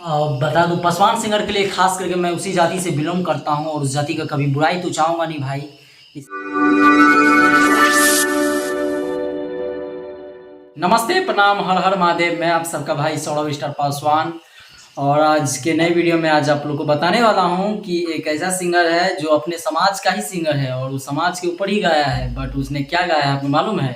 बता दूं, पासवान सिंगर के लिए खास करके मैं उसी जाति से बिलोंग करता हूं और उस जाति का कभी बुराई तो चाहूंगा नहीं भाई। इस- नमस्ते, प्रणाम, हर हर महादेव। मैं आप सबका भाई सौरभ स्टार पासवान। और आज के नए वीडियो में आज आप लोग को बताने वाला हूं कि एक ऐसा सिंगर है जो अपने समाज का ही सिंगर है और उस समाज के ऊपर ही गाया है। बट उसने क्या गाया है आपको मालूम है?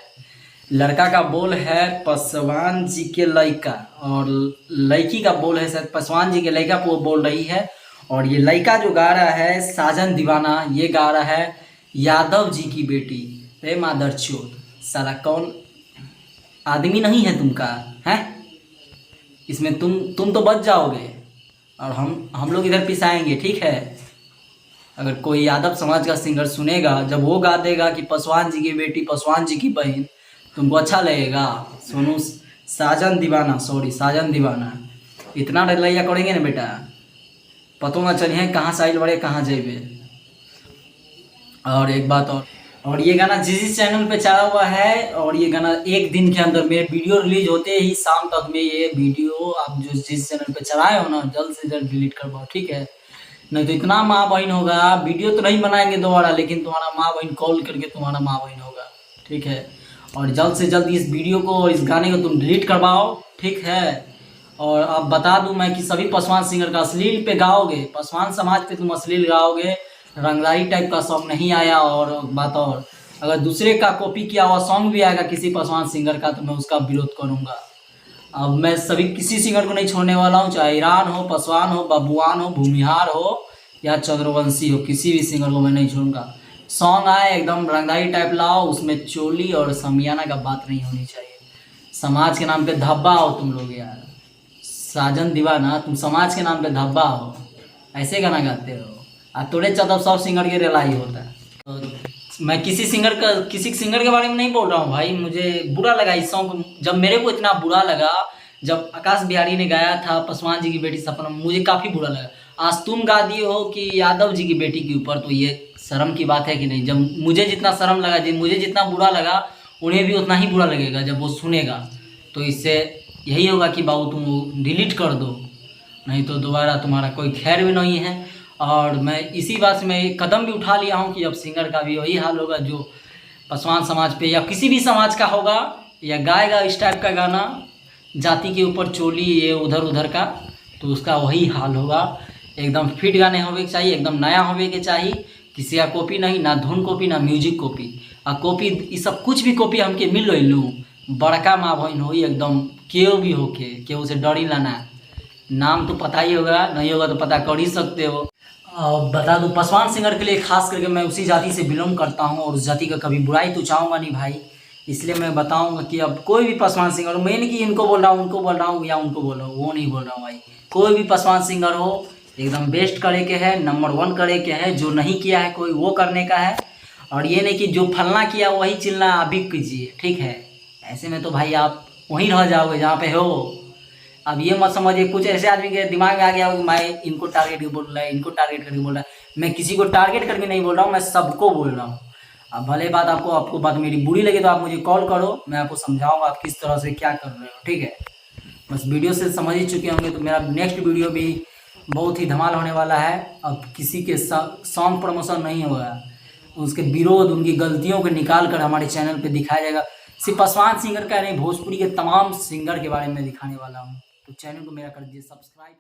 लड़का का बोल है पासवान जी के लड़का और लड़की का बोल है शायद पासवान जी के लड़का को बोल रही है। और ये लड़का जो गा रहा है साजन दीवाना, ये गा रहा है यादव जी की बेटी। रे मादर चोद, साला कौन आदमी नहीं है तुमका? है इसमें तुम तो बच जाओगे और हम लोग इधर पिसाएंगे, ठीक है? अगर कोई यादव समाज का सिंगर सुनेगा, जब वो गा देगा कि पासवान जी की बेटी, पासवान जी की बहन, तुमको अच्छा लगेगा? सोनू साजन दीवाना, सॉरी साजन दीवाना, इतना डरलैया करेंगे ना बेटा, पतो ना चलिए कहाँ से आइल बड़े कहाँ जेबे। और एक बात और ये गाना जिस चैनल पे चला हुआ है और ये गाना एक दिन के अंदर, मेरे वीडियो रिलीज होते ही शाम तक में ये वीडियो आप जो जिस चैनल पे चलाए हो ना, जल्द से जल्द डिलीट करवाओ, ठीक है? नहीं तो इतना माँ बहन होगा, वीडियो तो नहीं बनाएंगे दोबारा, लेकिन तुम्हारा माँ बहन कॉल करके तुम्हारा माँ बहन होगा, ठीक है? और जल्द से जल्द इस वीडियो को और इस गाने को तुम डिलीट करवाओ, ठीक है? और अब बता दूं मैं कि सभी पासवान सिंगर का अश्लील पे गाओगे, पासवान समाज पे तुम अश्लील गाओगे, रंगदारी टाइप का सॉन्ग नहीं आया। और बात और अगर दूसरे का कॉपी किया हुआ सॉन्ग भी आएगा किसी पासवान सिंगर का तो मैं उसका विरोध करूंगा। अब मैं सभी किसी सिंगर को नहीं छोड़ने वाला हूँ, चाहे ईरान हो, पासवान हो, बबुआन हो, भूमिहार हो या चंद्रवंशी हो, किसी भी सिंगर को मैं नहीं छोड़ूंगा। सॉन्ग आए एकदम रंगदारी टाइप लाओ, उसमें चोली और समियाना का बात नहीं होनी चाहिए। समाज के नाम पे धब्बा हो तुम लोग यार। साजन दीवाना, तुम समाज के नाम पे धब्बा हो, ऐसे गाना गाते हो। आ तोड़े चौदह सब सिंगर के रेलाई होता है। तो मैं किसी सिंगर के बारे में नहीं बोल रहा हूँ भाई, मुझे बुरा लगा इस सॉन्ग। जब मेरे को इतना बुरा लगा, जब आकाश बिहारी ने गाया था पासवान जी की बेटी सपना, मुझे काफ़ी बुरा लगा। आज तुम गा दिए हो कि यादव जी की बेटी के ऊपर, तो ये शर्म की बात है कि नहीं? जब मुझे जितना शर्म लगा, जी मुझे जितना बुरा लगा, उन्हें भी उतना ही बुरा लगेगा जब वो सुनेगा। तो इससे यही होगा कि बाबू तुम वो डिलीट कर दो, नहीं तो दोबारा तुम्हारा कोई खैर भी नहीं है। और मैं इसी बात से मैं एक कदम भी उठा लिया हूँ कि अब सिंगर का भी वही हाल होगा जो पासवान समाज पे या किसी भी समाज का होगा या गाएगा इस टाइप का गाना, जाति के ऊपर चोली ये उधर उधर का, तो उसका वही हाल होगा। एकदम फिट गाने होवे के चाहिए, एकदम नया होवे के चाहिए, किसी का कॉपी नहीं, ना धुन कॉपी ना म्यूजिक कॉपी। आ कॉपी ये सब कुछ भी कॉपी हमके मिल लू, बड़का माँ बहन हो एकदम, केव भी होके केव से डरी लाना। नाम तो पता ही होगा, नहीं होगा तो पता कर ही सकते हो। बता दूं, पासवान सिंगर के लिए खास करके मैं उसी जाति से बिलोंग करता हूं और उस जाति का कभी बुराई तो चाहूँगा नहीं भाई। इसलिए मैं बताऊंगा कि अब कोई भी पासवान सिंगर हो, मैं नहीं कि इनको बोल रहा हूँ, उनको बोल रहा हूँ या उनको बोल रहा हूँ, वो नहीं बोल रहा हूँ भाई। कोई भी पासवान सिंगर हो, एकदम बेस्ट करे के है, नंबर 1 करे के है। जो नहीं किया है कोई वो करने का है। और ये नहीं कि जो फलना किया वही चिल्ला अभी कीजिए, ठीक है? ऐसे में तो भाई आप वहीं रह जाओगे जहाँ पे हो। अब ये मत समझिए कुछ ऐसे आदमी के दिमाग में आ गया हो कि मैं इनको टारगेट करके बोल रहा है, इनको टारगेट करके बोल रहा है। मैं किसी को टारगेट करके नहीं बोल रहा हूँ, मैं सबको बोल रहा हूँ। अब भले बात आपको बात मेरी बुरी लगे तो आप मुझे कॉल करो, मैं आपको समझाऊंगा आप किस तरह से क्या कर रहे हो, ठीक है? बस वीडियो से समझ ही चुके होंगे। तो मेरा नेक्स्ट वीडियो भी बहुत ही धमाल होने वाला है। अब किसी के सॉन्ग प्रमोशन नहीं होगा, उसके विरोध, उनकी गलतियों को निकाल कर हमारे चैनल पे दिखाया जाएगा। सिर्फ पासवान सिंगर का नहीं, भोजपुरी के तमाम सिंगर के बारे में दिखाने वाला हूँ। तो चैनल को मेरा कर दीजिए सब्सक्राइब।